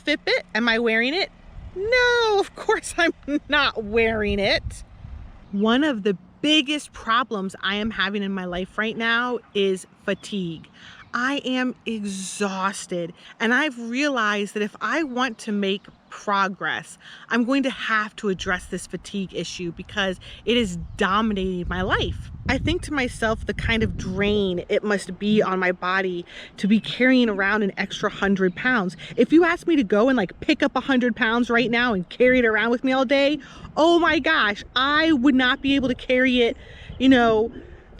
Fitbit? Am I wearing it? No, of course I'm not wearing it. One of the biggest problems I am having in my life right now is fatigue. I am exhausted, and I've realized that if I want to make progress, I'm going to have to address this fatigue issue because it is dominating my life. I think to myself the kind of drain it must be on my body to be carrying around an extra 100 pounds. If you ask me to go and like pick up 100 pounds right now and carry it around with me all day, oh my gosh, I would not be able to carry it, 30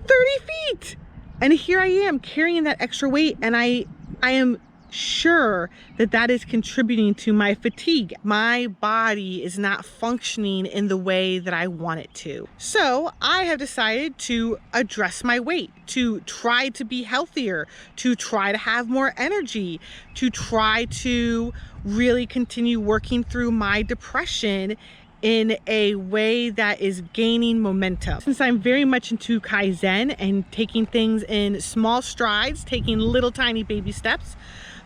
feet. And here I am carrying that extra weight, and I am sure that that is contributing to my fatigue. My body is not functioning in the way that I want it to. So I have decided to address my weight, to try to be healthier, to try to have more energy, to try to really continue working through my depression in a way that is gaining momentum. Since I'm very much into Kaizen and taking things in small strides, taking little tiny baby steps,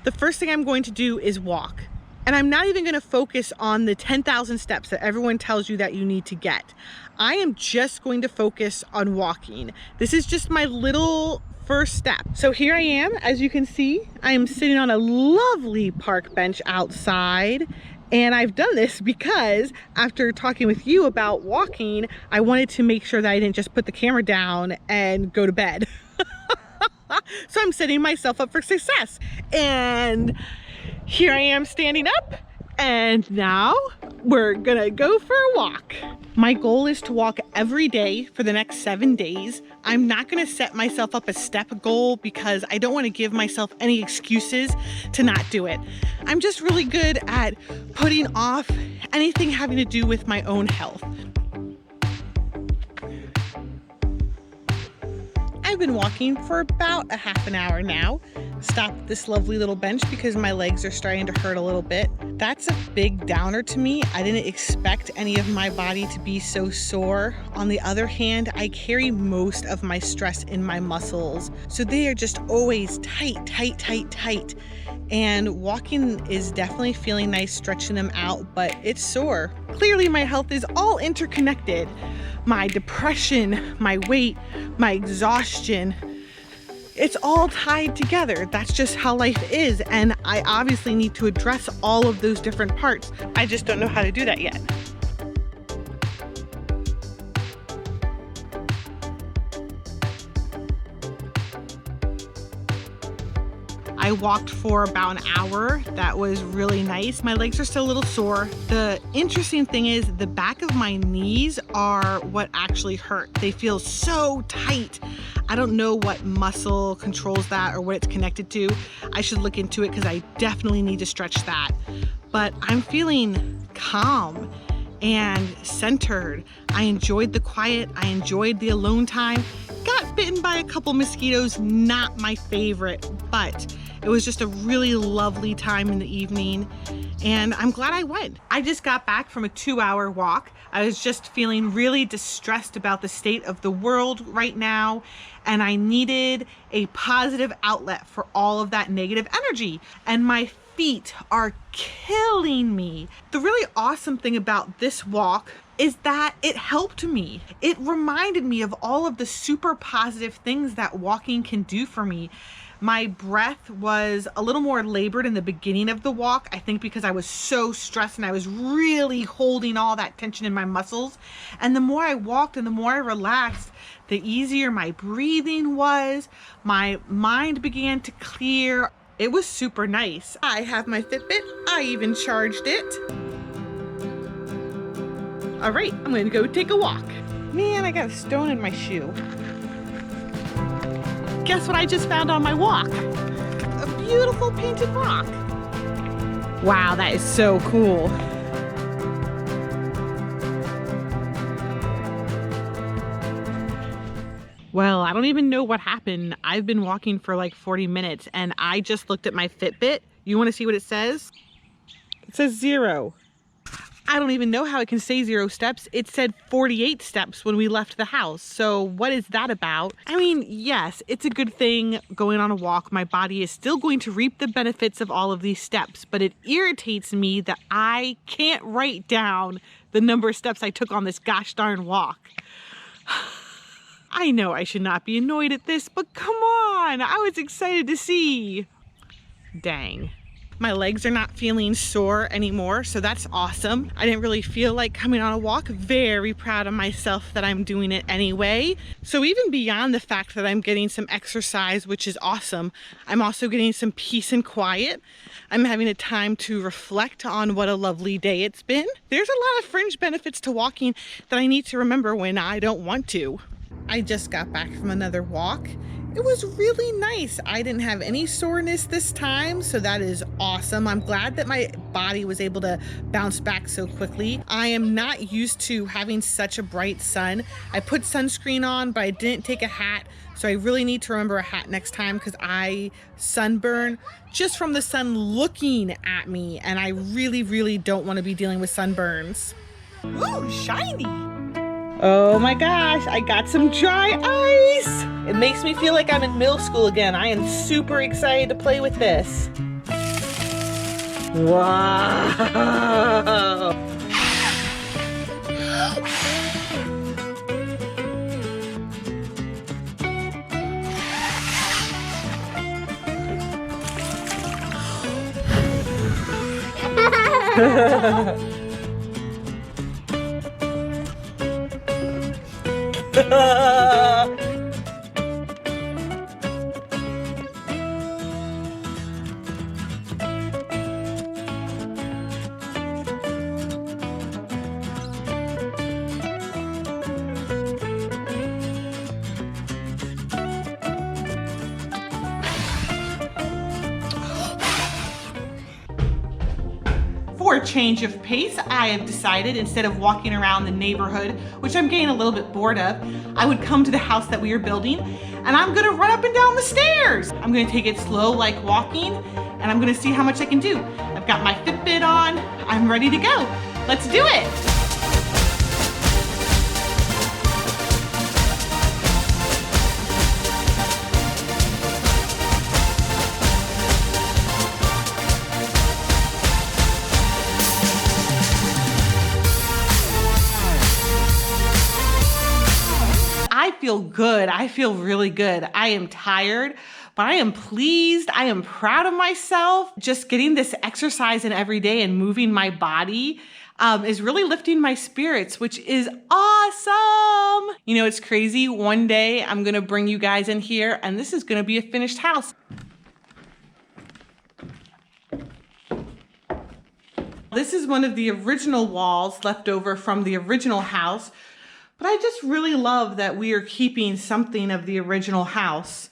the first thing I'm going to do is walk. And I'm not even going to focus on the 10,000 steps that everyone tells you that you need to get. I am just going to focus on walking. This is just my little first step. So here I am, as you can see, I am sitting on a lovely park bench outside. And I've done this because after talking with you about walking, I wanted to make sure that I didn't just put the camera down and go to bed. So I'm setting myself up for success. And here I am standing up, and now we're gonna go for a walk. My goal is to walk every day for the next 7 days. I'm not gonna set myself up a step goal because I don't wanna give myself any excuses to not do it. I'm just really good at putting off anything having to do with my own health. I've been walking for about a half an hour now. Stopped at this lovely little bench because my legs are starting to hurt a little bit. That's a big downer to me. I didn't expect any of my body to be so sore. On the other hand, I carry most of my stress in my muscles, so they are just always tight, tight, tight, tight. And walking is definitely feeling nice, stretching them out, but it's sore. Clearly my health is all interconnected. My depression, my weight, my exhaustion, it's all tied together. That's just how life is. And I obviously need to address all of those different parts. I just don't know how to do that yet. I walked for about an hour. That was really nice. My legs are still a little sore. The interesting thing is the back of my knees are what actually hurt. They feel so tight. I don't know what muscle controls that or what it's connected to. I should look into it because I definitely need to stretch that. But I'm feeling calm and centered. I enjoyed the quiet. I enjoyed the alone time. Got bitten by a couple mosquitoes, not my favorite, but it was just a really lovely time in the evening, and I'm glad I went. I just got back from a 2-hour walk. I was just feeling really distressed about the state of the world right now, and I needed a positive outlet for all of that negative energy, and my feet are killing me. The really awesome thing about this walk is that it helped me. It reminded me of all of the super positive things that walking can do for me. My breath was a little more labored in the beginning of the walk, I think because I was so stressed and I was really holding all that tension in my muscles. And the more I walked and the more I relaxed, the easier my breathing was. My mind began to clear. It was super nice. I have my Fitbit. I even charged it. All right, I'm gonna go take a walk. Man, I got a stone in my shoe. Guess what I just found on my walk? A beautiful painted rock. Wow, that is so cool. Well, I don't even know what happened. I've been walking for like 40 minutes and I just looked at my Fitbit. You want to see what it says? It says 0. I don't even know how it can say 0 steps. It said 48 steps when we left the house. So what is that about? I mean, yes, it's a good thing going on a walk. My body is still going to reap the benefits of all of these steps, but it irritates me that I can't write down the number of steps I took on this gosh darn walk. I know I should not be annoyed at this, but come on, I was excited to see. Dang. My legs are not feeling sore anymore, so that's awesome. I didn't really feel like coming on a walk. Very proud of myself that I'm doing it anyway. So even beyond the fact that I'm getting some exercise, which is awesome, I'm also getting some peace and quiet. I'm having a time to reflect on what a lovely day it's been. There's a lot of fringe benefits to walking that I need to remember when I don't want to. I just got back from another walk. It was really nice. I didn't have any soreness this time, so that is awesome. I'm glad that my body was able to bounce back so quickly. I am not used to having such a bright sun. I put sunscreen on, but I didn't take a hat, so I really need to remember a hat next time because I sunburn just from the sun looking at me, and I really, really don't want to be dealing with sunburns. Ooh, shiny! Oh my gosh, I got some dry ice. It makes me feel like I'm in middle school again. I am super excited to play with this. Wow. For a change of pace, I have decided instead of walking around the neighborhood, which I'm getting a little bit bored of, I would come to the house that we are building and I'm gonna run up and down the stairs. I'm gonna take it slow like walking and I'm gonna see how much I can do. I've got my Fitbit on, I'm ready to go. Let's do it. I feel good. I feel really good. I am tired, but I am pleased. I am proud of myself. Just getting this exercise in every day and moving my body is really lifting my spirits, which is awesome. You know, it's crazy. One day I'm gonna bring you guys in here and this is gonna be a finished house. This is one of the original walls left over from the original house. But I just really love that we are keeping something of the original house.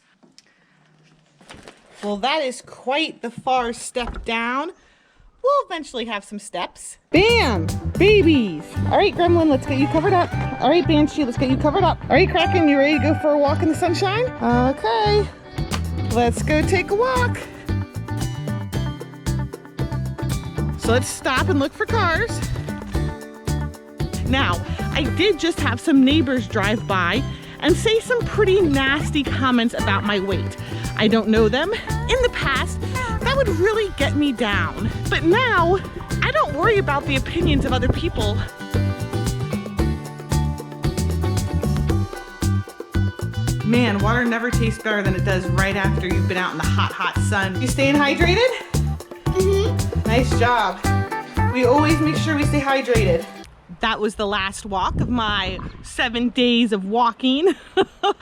Well, that is quite the far step down. We'll eventually have some steps. Bam! Babies! All right, Gremlin, let's get you covered up. All right, Banshee, let's get you covered up. All right, Kraken, you ready to go for a walk in the sunshine? Okay, let's go take a walk. So let's stop and look for cars. Now, I did just have some neighbors drive by and say some pretty nasty comments about my weight. I don't know them. In the past, that would really get me down. But now, I don't worry about the opinions of other people. Man, water never tastes better than it does right after you've been out in the hot, hot sun. You staying hydrated? Mm-hmm. Nice job. We always make sure we stay hydrated. That was the last walk of my 7 days of walking.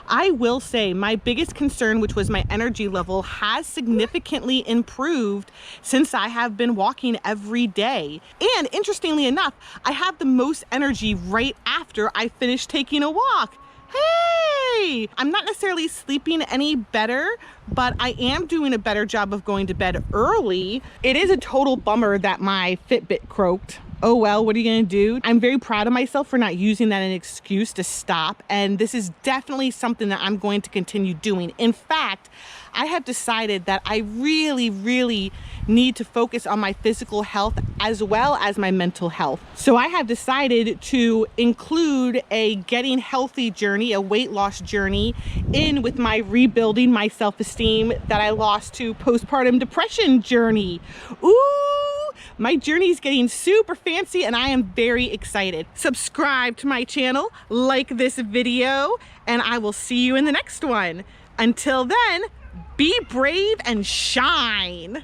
I will say my biggest concern, which was my energy level, has significantly improved since I have been walking every day. And interestingly enough, I have the most energy right after I finish taking a walk. Hey! I'm not necessarily sleeping any better, but I am doing a better job of going to bed early. It is a total bummer that my Fitbit croaked. oh well, what are you gonna do? I'm very proud of myself for not using that as an excuse to stop. And this is definitely something that I'm going to continue doing. In fact, I have decided that I really, really need to focus on my physical health as well as my mental health. So I have decided to include a getting healthy journey, a weight loss journey, in with my rebuilding my self-esteem that I lost to postpartum depression journey. Ooh, my journey is getting super fancy and I am very excited. Subscribe to my channel, like this video, and I will see you in the next one. Until then, be brave and shine.